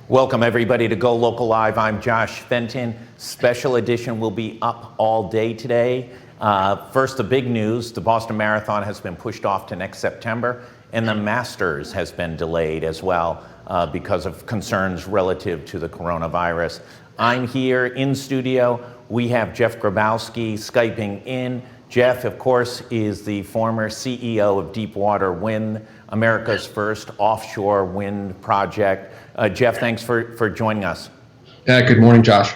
Welcome everybody to Go Local Live. I'm Josh Fenton. Special edition will be up all day today. First, the big news, the Boston Marathon has been pushed off to next September, and the Masters has been delayed as well because of concerns relative to the coronavirus. I'm here in studio. We have Jeff Grybowski Skyping in. Jeff, of course, is the former CEO of Deepwater Wind, America's first offshore wind project. Jeff, thanks for joining us. Good morning, Josh.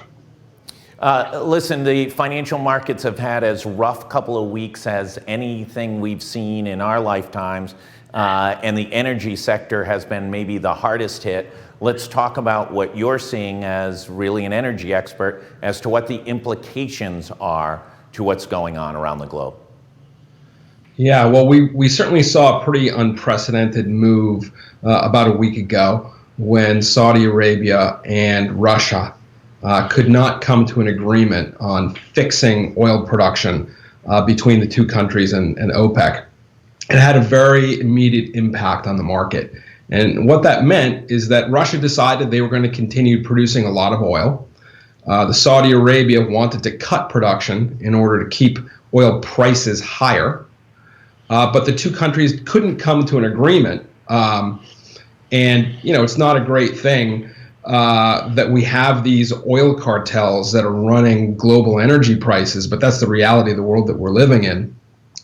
Listen, the financial markets have had as rough couple of weeks as anything we've seen in our lifetimes, and the energy sector has been maybe the hardest hit. Let's talk about what you're seeing as really an energy expert as to what the implications are to what's going on around the globe. Yeah, well, we certainly saw a pretty unprecedented move about a week ago when Saudi Arabia and Russia could not come to an agreement on fixing oil production between the two countries and OPEC. It had a very immediate impact on the market. And what that meant is that Russia decided they were going to continue producing a lot of oil. The Saudi Arabia wanted to cut production in order to keep oil prices higher. But the two countries couldn't come to an agreement. And, you know, it's not a great thing that we have these oil cartels that are running global energy prices, but that's the reality of the world that we're living in.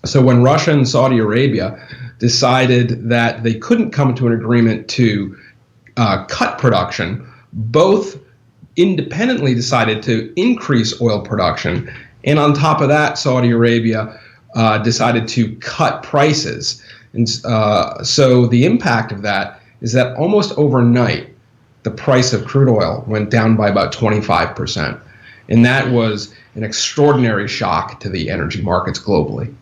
So when Russia and Saudi Arabia decided that they couldn't come to an agreement to cut production, both independently decided to increase oil production. And on top of that, Saudi Arabia decided to cut prices. And so the impact of that is that almost overnight, the price of crude oil went down by about 25%. And that was an extraordinary shock to the energy markets globally.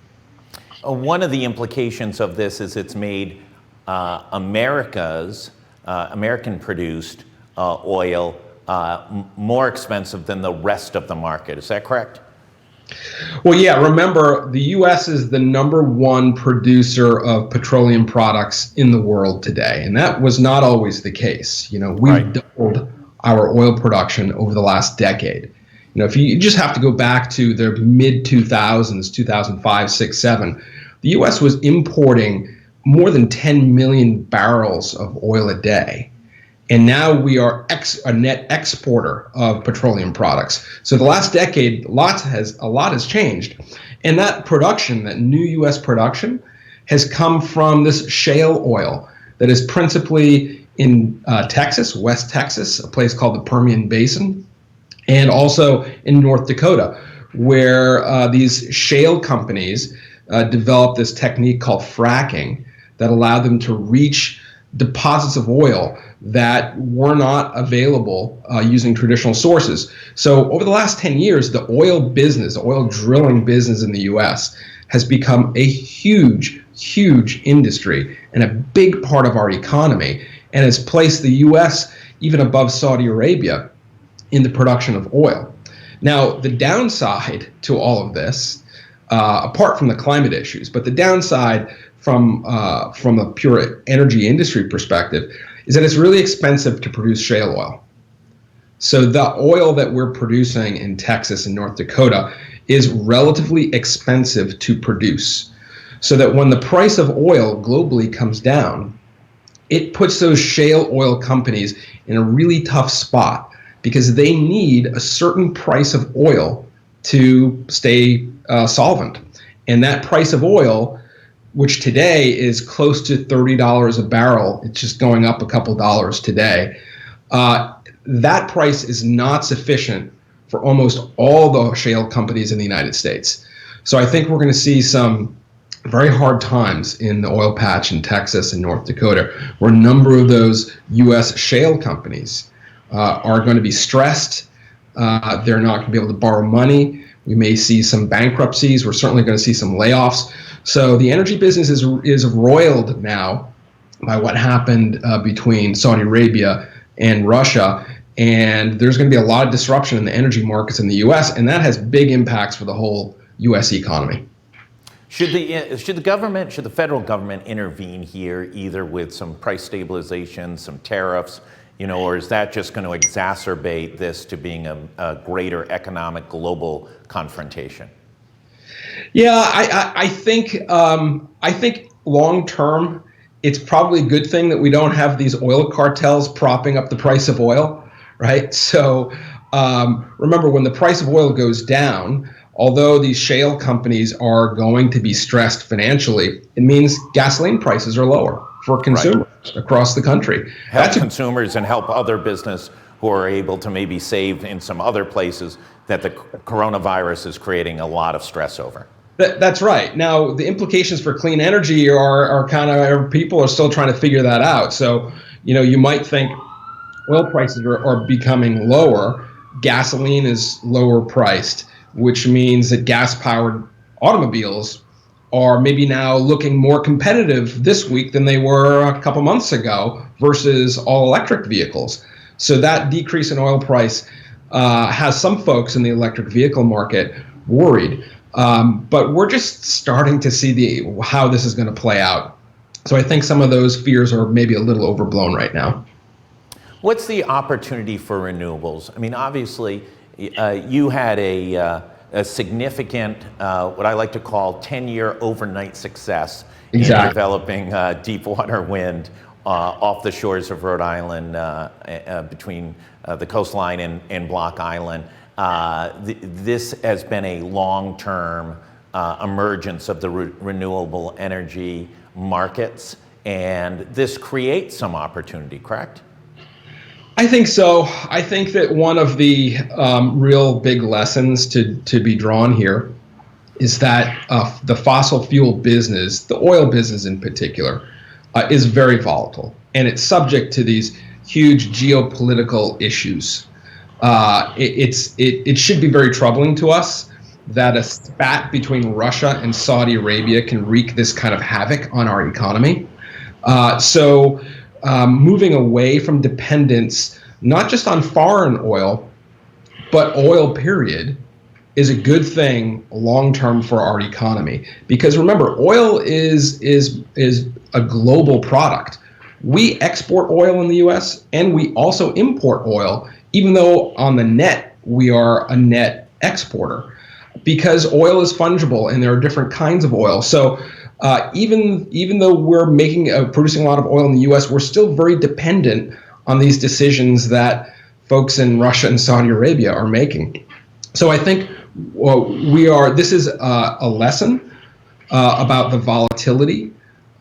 One of the implications of this is it's made American-produced oil more expensive than the rest of the market. Is that correct? Well, yeah, remember, the U.S. is the #1 producer of petroleum products in the world today, and that was not always the case. You know, we've doubled our oil production over the last decade. You know, if you just have to go back to the mid-2000s, 2005, 6, 7, the U.S. was importing more than 10 million barrels of oil a day. And now we are a net exporter of petroleum products. So the last decade, a lot has changed. And that production, that new U.S. production, has come from this shale oil that is principally in Texas, West Texas, a place called the Permian Basin, and also in North Dakota, where these shale companies developed this technique called fracking that allowed them to reach deposits of oil that were not available using traditional sources. So over the last 10 years, the oil business, the oil drilling business in the U.S. has become a huge, huge industry and a big part of our economy, and has placed the U.S. even above Saudi Arabia in the production of oil. Now, the downside to all of this, apart from the climate issues, but the downside from a pure energy industry perspective is that it's really expensive to produce shale oil. So the oil that we're producing in Texas and North Dakota is relatively expensive to produce. So that when the price of oil globally comes down, it puts those shale oil companies in a really tough spot because they need a certain price of oil to stay solvent. And that price of oil, which today is close to $30 a barrel, it's just going up a couple dollars today, that price is not sufficient for almost all the shale companies in the United States. So I think we're going to see some very hard times in the oil patch in Texas and North Dakota, where a number of those U.S. shale companies are going to be stressed. They're not going to be able to borrow money. We may see some bankruptcies. We're certainly going to see some layoffs. So the energy business is roiled now by what happened between Saudi Arabia and Russia. And there's going to be a lot of disruption in the energy markets in the U.S., and that has big impacts for the whole U.S. economy. Should the federal government intervene here, either with some price stabilization, some tariffs, or is that just going to exacerbate this to being a greater economic global confrontation? Yeah, I think long term, it's probably a good thing that we don't have these oil cartels propping up the price of oil, right? So remember, when the price of oil goes down, although these shale companies are going to be stressed financially, it means gasoline prices are lower for consumers across the country. Help consumers and help other business who are able to maybe save in some other places that the coronavirus is creating a lot of stress over. That's right. Now, the implications for clean energy are kind of, people are still trying to figure that out. So, you might think oil prices are becoming lower. Gasoline is lower priced, which means that gas-powered automobiles are maybe now looking more competitive this week than they were a couple months ago versus all-electric vehicles. So that decrease in oil price has some folks in the electric vehicle market worried. But we're just starting to see how this is going to play out. So I think some of those fears are maybe a little overblown right now. What's the opportunity for renewables? I mean, obviously, you had a significant, what I like to call 10-year overnight success in developing Deepwater wind off the shores of Rhode Island, between the coastline and Block Island. This has been a long-term emergence of the renewable energy markets, and this creates some opportunity, correct? I think so. I think that one of the real big lessons to be drawn here is that the fossil fuel business, the oil business in particular, is very volatile, and it's subject to these huge geopolitical issues. It should be very troubling to us that a spat between Russia and Saudi Arabia can wreak this kind of havoc on our economy. So moving away from dependence, not just on foreign oil, but oil period, is a good thing long-term for our economy. Because remember, oil is a global product. We export oil in the U.S. and we also import oil, even though on the net, we are a net exporter, because oil is fungible and there are different kinds of oil. So even though we're producing a lot of oil in the U.S., we're still very dependent on these decisions that folks in Russia and Saudi Arabia are making. So I think this is a lesson about the volatility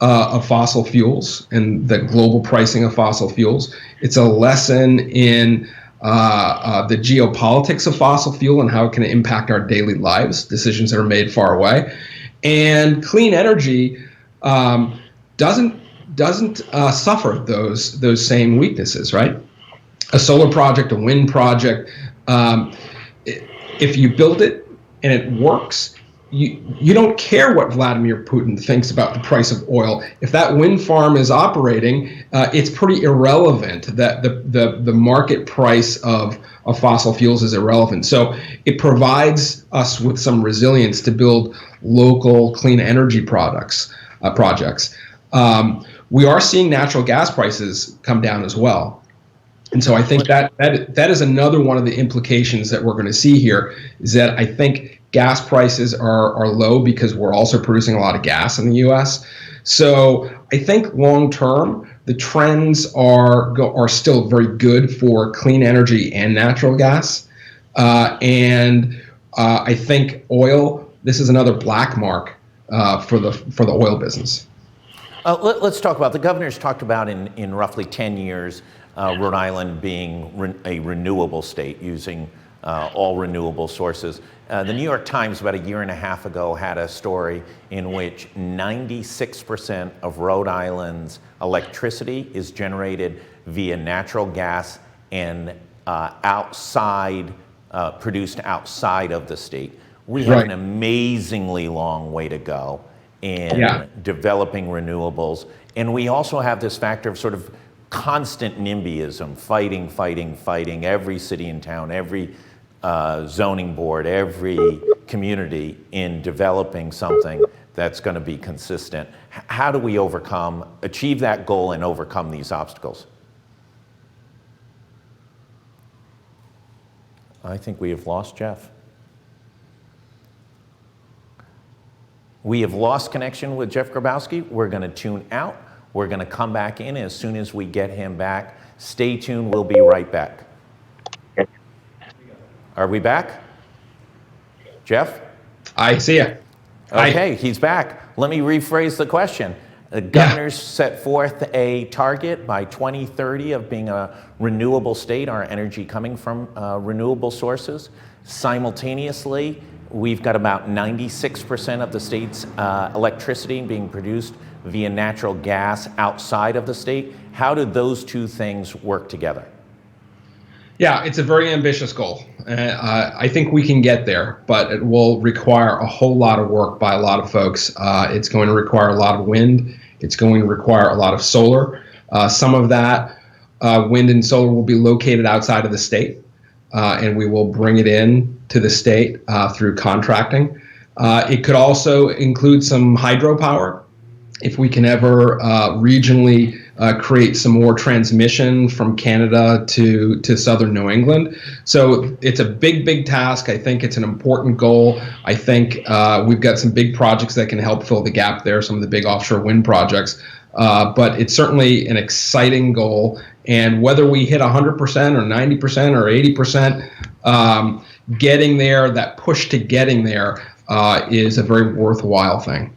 of fossil fuels and the global pricing of fossil fuels. It's a lesson in the geopolitics of fossil fuel and how it can impact our daily lives, decisions that are made far away. And clean energy doesn't suffer those same weaknesses, right? A solar project, a wind project, if you build it and it works, you don't care what Vladimir Putin thinks about the price of oil. If that wind farm is operating, it's pretty irrelevant. That the market price of fossil fuels is irrelevant. So it provides us with some resilience to build local clean energy projects. We are seeing natural gas prices come down as well. And so I think that is another one of the implications that we're going to see here, is that I think gas prices are low because we're also producing a lot of gas in the U.S. So I think long term, the trends are still very good for clean energy and natural gas. And I think oil, this is another black mark for the oil business. Let's talk about, the governor's talked about in roughly 10 years, Rhode Island being a renewable state, using all renewable sources. The New York Times about a year and a half ago had a story in which 96% of Rhode Island's electricity is generated via natural gas and produced outside of the state. We have an amazingly long way to go in developing renewables. And we also have this factor of sort of constant NIMBYism, fighting every city and town, every zoning board, every community in developing something that's going to be consistent. How do we achieve that goal and overcome these obstacles? I think we have lost Jeff. We have lost connection with Jeff Grybowski. We're going to tune out. We're going to come back in as soon as we get him back. Stay tuned. We'll be right back. Are we back? Jeff? I see you. Okay, he's back. Let me rephrase the question. The governor's set forth a target by 2030 of being a renewable state, our energy coming from renewable sources. Simultaneously, we've got about 96% of the state's electricity being produced via natural gas outside of the state. How do those two things work together? Yeah, it's a very ambitious goal. I think we can get there, but it will require a whole lot of work by a lot of folks. It's going to require a lot of wind. It's going to require a lot of solar. Some of that wind and solar will be located outside of the state, and we will bring it in to the state through contracting. It could also include some hydropower if we can ever regionally create some more transmission from Canada to southern New England. So it's a big task. I think it's an important goal. I think we've got some big projects that can help fill the gap there, some of the big offshore wind projects. But it's certainly an exciting goal. And whether we hit 100% or 90% or 80%, getting there, that push to getting there is a very worthwhile thing.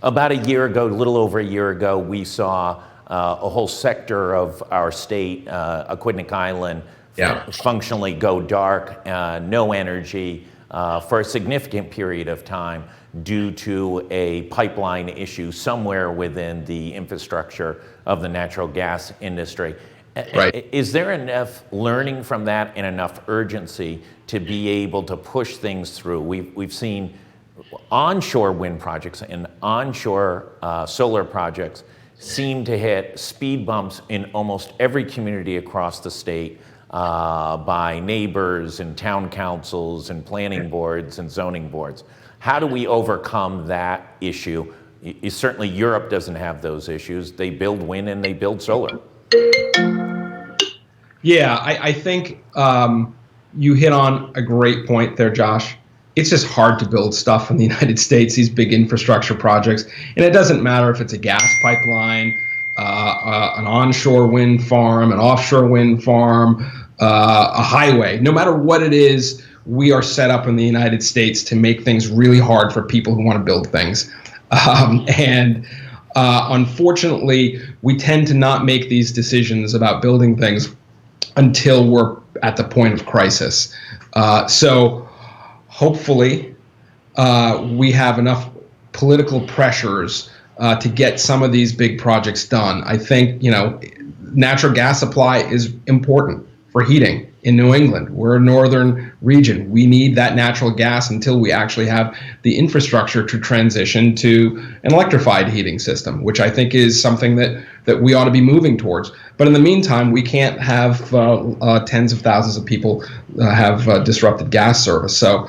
About a year ago, a little over a year ago, we saw a whole sector of our state, Aquidneck Island, functionally go dark, no energy for a significant period of time due to a pipeline issue somewhere within the infrastructure of the natural gas industry. Right. Is there enough learning from that and enough urgency to be able to push things through? We've seen onshore wind projects and onshore solar projects seem to hit speed bumps in almost every community across the state by neighbors and town councils and planning boards and zoning boards. How do we overcome that issue? Certainly Europe doesn't have those issues. They build wind and they build solar. Yeah, I think you hit on a great point there, Josh. It's just hard to build stuff in the United States, these big infrastructure projects. And it doesn't matter if it's a gas pipeline, an onshore wind farm, an offshore wind farm, a highway. No matter what it is, we are set up in the United States to make things really hard for people who want to build things. Unfortunately, we tend to not make these decisions about building things until we're at the point of crisis. So hopefully, we have enough political pressures to get some of these big projects done. I think, natural gas supply is important for heating in New England. We're a northern region. We need that natural gas until we actually have the infrastructure to transition to an electrified heating system, which I think is something that we ought to be moving towards. But in the meantime, we can't have tens of thousands of people have disrupted gas service. So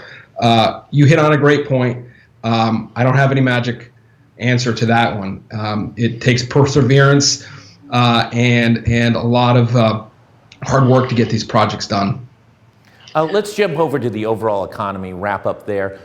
you hit on a great point. I don't have any magic answer to that one. It takes perseverance and a lot of hard work to get these projects done. Let's jump over to the overall economy, wrap up there.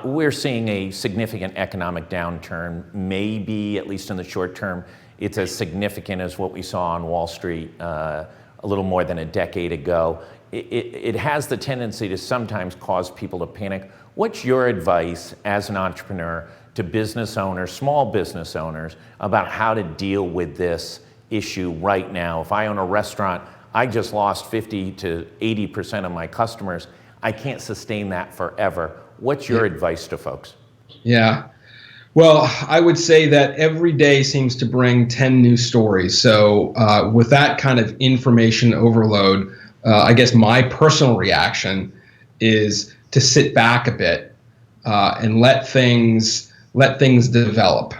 We're seeing a significant economic downturn, maybe at least in the short term. It's as significant as what we saw on Wall Street a little more than a decade ago. It has the tendency to sometimes cause people to panic. What's your advice as an entrepreneur to business owners, small business owners, about how to deal with this issue right now? If I own a restaurant, I just lost 50 to 80% of my customers. I can't sustain that forever. What's your advice to folks? Yeah. Well, I would say that every day seems to bring 10 new stories. So with that kind of information overload, I guess my personal reaction is to sit back a bit and let things develop.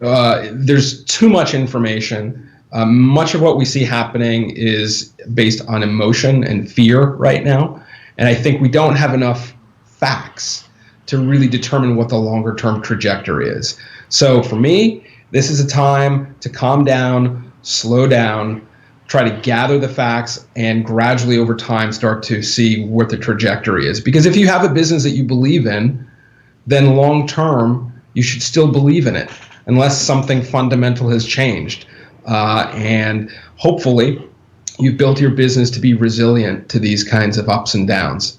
There's too much information. Much of what we see happening is based on emotion and fear right now. And I think we don't have enough facts to really determine what the longer term trajectory is. So for me, this is a time to calm down, slow down, try to gather the facts, and gradually over time start to see what the trajectory is. Because if you have a business that you believe in, then long term, you should still believe in it unless something fundamental has changed. And hopefully, you've built your business to be resilient to these kinds of ups and downs.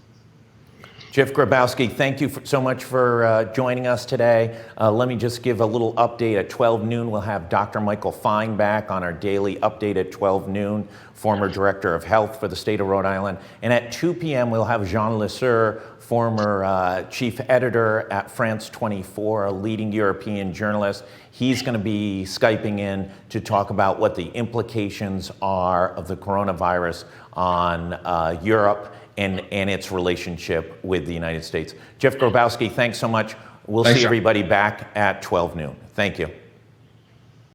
Jeff Grybowski, thank you so much for joining us today. Let me just give a little update. At 12 noon, we'll have Dr. Michael Fine back on our daily update at 12 noon, former Director of Health for the state of Rhode Island. And at 2 p.m., we'll have Jean Lesseur, former Chief Editor at France 24, a leading European journalist. He's going to be Skyping in to talk about what the implications are of the coronavirus on Europe and its relationship with the United States. Jeff Grybowski, thanks so much. We'll see everybody back at 12 noon. Thank you.